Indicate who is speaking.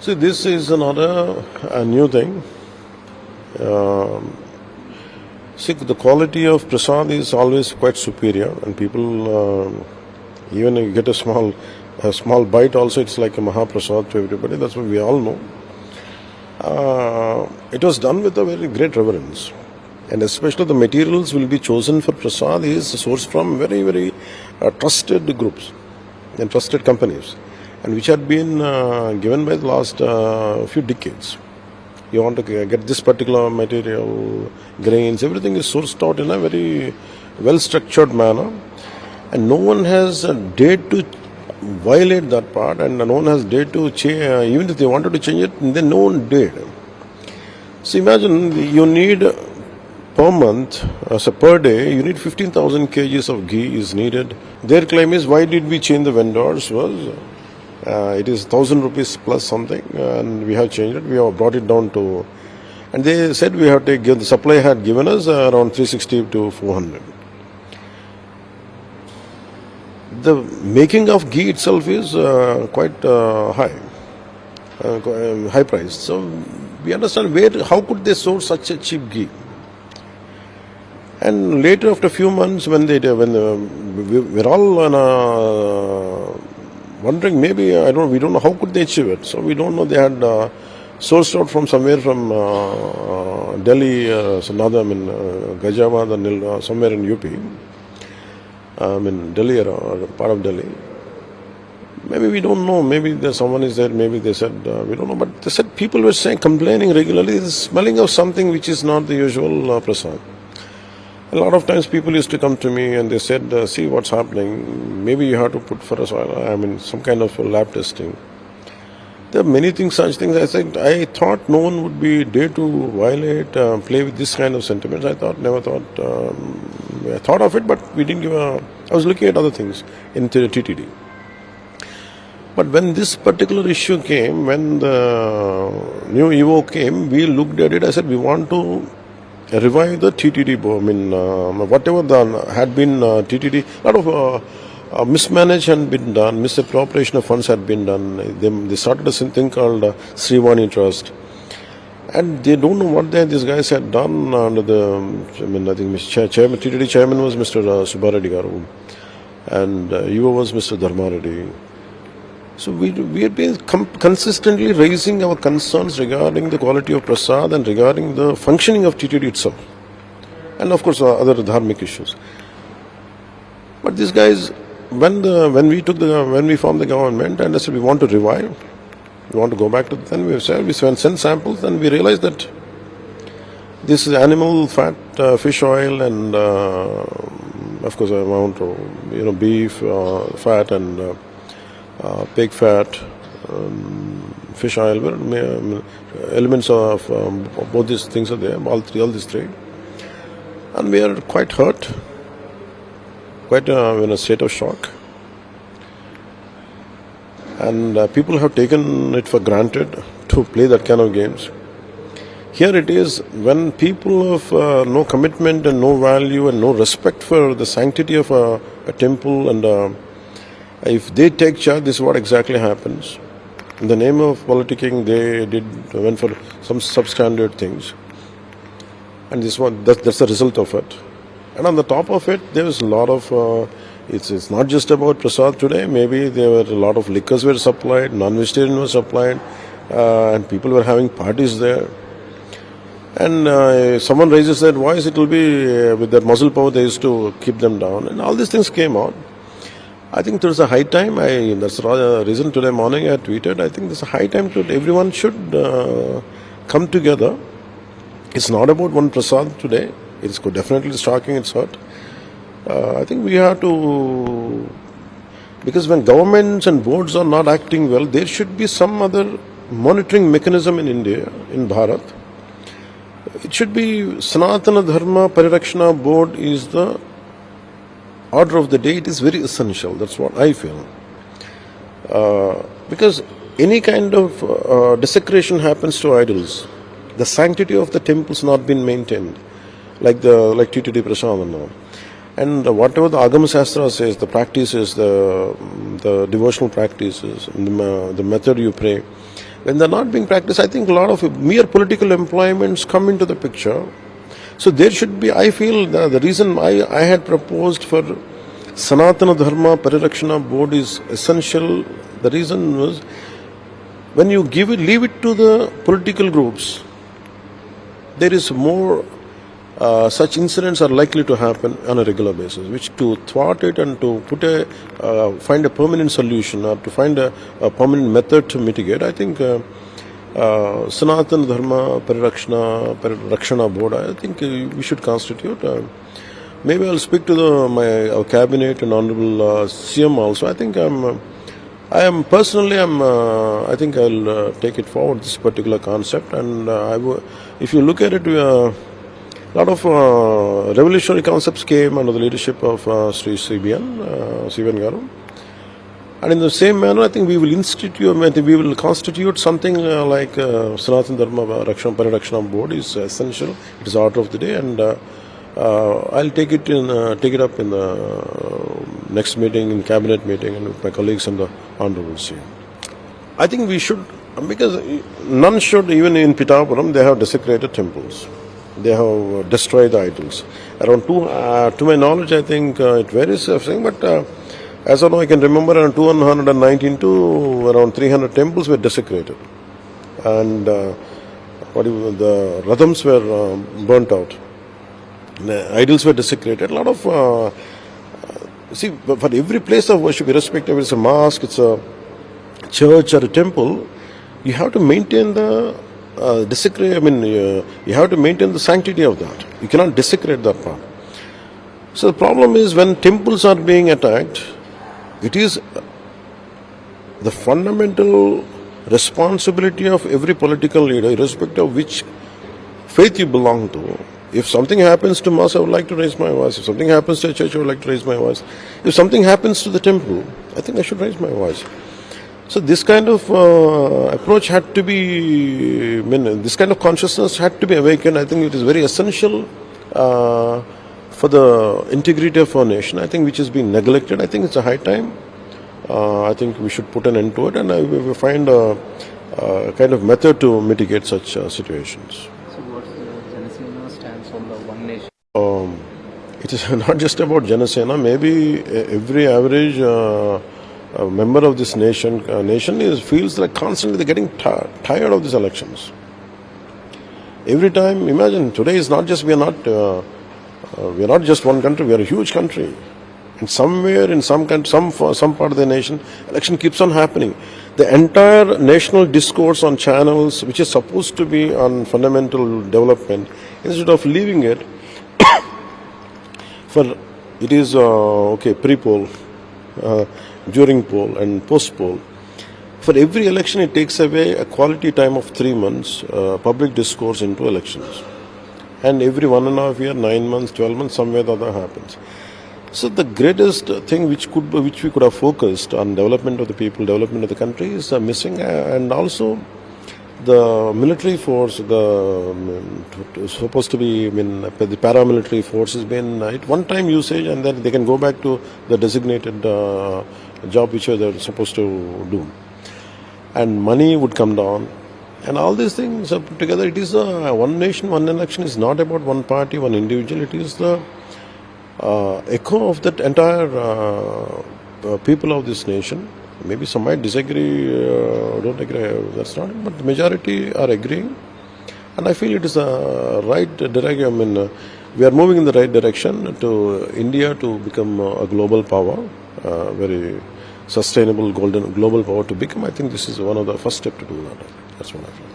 Speaker 1: See, this is not a new thing. Um See, the quality of prasad is always quite superior, and people, even if you get a small bite, also it's like a mahaprasad to everybody. That's what we all know. It was done with a very great reverence, and especially the materials will be chosen for prasad is sourced from very, very trusted groups and trusted companies, and which had been given by the last few decades. You want to get this particular material, grains, everything is sourced out in a very well structured manner, and no one has dared to violate that part, and no one has dared to change. Even if they wanted to change it, then no one dared. So imagine you need per month, so per day, you need 15,000 kgs of ghee is needed. Their claim is, why did we change the vendors? Was it is 1,000 rupees plus something, and we have changed it. We have brought it down to, and they said we have to give, the supply had given us around 360 to 400. The making of ghee itself is quite high price. So we understand how could they source such a cheap ghee? And later, after a few months, when we're all wondering, maybe we don't know how could they achieve it. So we don't know, they had sourced out from somewhere from Delhi, Gajabad, somewhere in UP. Delhi or part of Delhi. Maybe we don't know. Maybe someone is there. Maybe they said we don't know. But they said people were complaining regularly, the smelling of something which is not the usual prasad. A lot of times people used to come to me and they said, see what's happening. Maybe you have to put for us, some kind of lab testing. There are many things, such things. I thought no one would be dare to violate, play with this kind of sentiments. I thought of it, but we didn't I was looking at other things in the TTD. But when this particular issue came, when the new EVO came, we looked at it. I said, we want to revive the TTD. Whatever had been TTD, a lot of mismanaged had been done, misappropriation of funds had been done. They started a thing called Srivani Trust, and they don't know what these guys had done under the. I think TTD chairman was Mr. Subbareddy Garu, and EVO was Mr. Dharma Reddy. So we have been consistently raising our concerns regarding the quality of prasad and regarding the functioning of TTD itself, and of course other dharmic issues. But these guys, when we formed the government and I said we want to revive, we want to go back to, then we sent samples, and we realized that this is animal fat, fish oil, and of course amount of beef fat and pig fat, fish oil, elements of both these things are there, all these three. And we are quite hurt, quite in a state of shock. And people have taken it for granted to play that kind of games. Here it is, when people of no commitment and no value and no respect for the sanctity of a temple, and if they take charge, this is what exactly happens. In the name of politicking, they went for some substandard things, and that's the result of it. And on the top of it, there is a lot of. It's not just about prasad today. Maybe there were a lot of liquors were supplied, non-vegetarian was supplied, and people were having parties there. And someone raises their voice, it will be with their muscle power. They used to keep them down, and all these things came out. I think there's a high time. That's the reason today morning I tweeted. I think there's a high time to everyone should come together. It's not about one prasad today. It's definitely shocking. It's hurt. I think we have to, because when governments and boards are not acting well, there should be some other monitoring mechanism in India, in Bharat. It should be Sanatana Dharma Parirakshana Board is the order of the day. It is very essential. That's what I feel. Because any kind of desecration happens to idols. The sanctity of the temples not been maintained, like TTD Prasad and all. And whatever the Agama Shastra says, the practices, the devotional practices, the method you pray, when they're not being practiced, I think a lot of mere political employments come into the picture. So there should be, I feel, the reason I had proposed for Sanatana Dharma Parirakshana Board is essential. The reason was, when you leave it to the political groups, there is more such incidents are likely to happen on a regular basis, which to thwart it and to find a permanent solution or to find a permanent method to mitigate, I think Sanatana Dharma Parirakshana Board, I think we should constitute. Maybe I'll speak to our cabinet and honorable CM also. I think I think I'll take it forward, this particular concept, and if you look at it, a lot of revolutionary concepts came under the leadership of Sri CBN Garu. And in the same manner, I think we will constitute something like Sanatana Dharma Parirakshana Board is essential. It is order of the day, and I'll take it up in the next meeting, in cabinet meeting, and with my colleagues and the honorable CM. I think we should, because none should, even in Pitapuram, they have desecrated temples. They have destroyed the idols. Around to my knowledge, I think it varies, but as of now, I can remember around 219 to around 300 temples were desecrated, and the radhams were burnt out. The idols were desecrated. A lot of for every place of worship, irrespective if it's a mosque, it's a church or a temple, you have to maintain the you have to maintain the sanctity of that. You cannot desecrate that part. So the problem is, when temples are being attacked, it is the fundamental responsibility of every political leader, irrespective of which faith you belong to. If something happens to mosque, I would like to raise my voice. If something happens to a church, I would like to raise my voice. If something happens to the temple, I think I should raise my voice. So this kind of approach had to be, this kind of consciousness had to be awakened. I think it is very essential for the integrity of our nation, I think, which has been neglected. I think it's a high time. I think we should put an end to it, and we will find a kind of method to mitigate such situations.
Speaker 2: So what is the Janasena stance on the one nation?
Speaker 1: It is not just about Janasena. Maybe every average member of this nation feels like constantly they're getting tired of these elections. Every time, imagine, today is not just, we are not just one country, we are a huge country. And somewhere in some part of the nation, election keeps on happening. The entire national discourse on channels, which is supposed to be on fundamental development, instead of leaving it for, it is pre-poll, during poll and post-poll. For every election, it takes away a quality time of 3 months, public discourse into elections. And every 1.5 years, 9 months, 12 months, somewhere the other happens. So the greatest thing which we could have focused on development of the people, development of the country is missing, and also the military force, supposed to be, the paramilitary force has been at one time usage, and then they can go back to the designated job which they're supposed to do. And money would come down. And all these things are put together. It is one nation, one election is not about one party, one individual. It is the echo of that entire people of this nation. Maybe some might disagree, don't agree, that's not it, but the majority are agreeing. And I feel it is the right direction. We are moving in the right direction to India to become a global power, very sustainable global power to become. I think this is one of the first steps to do that. That's what I feel.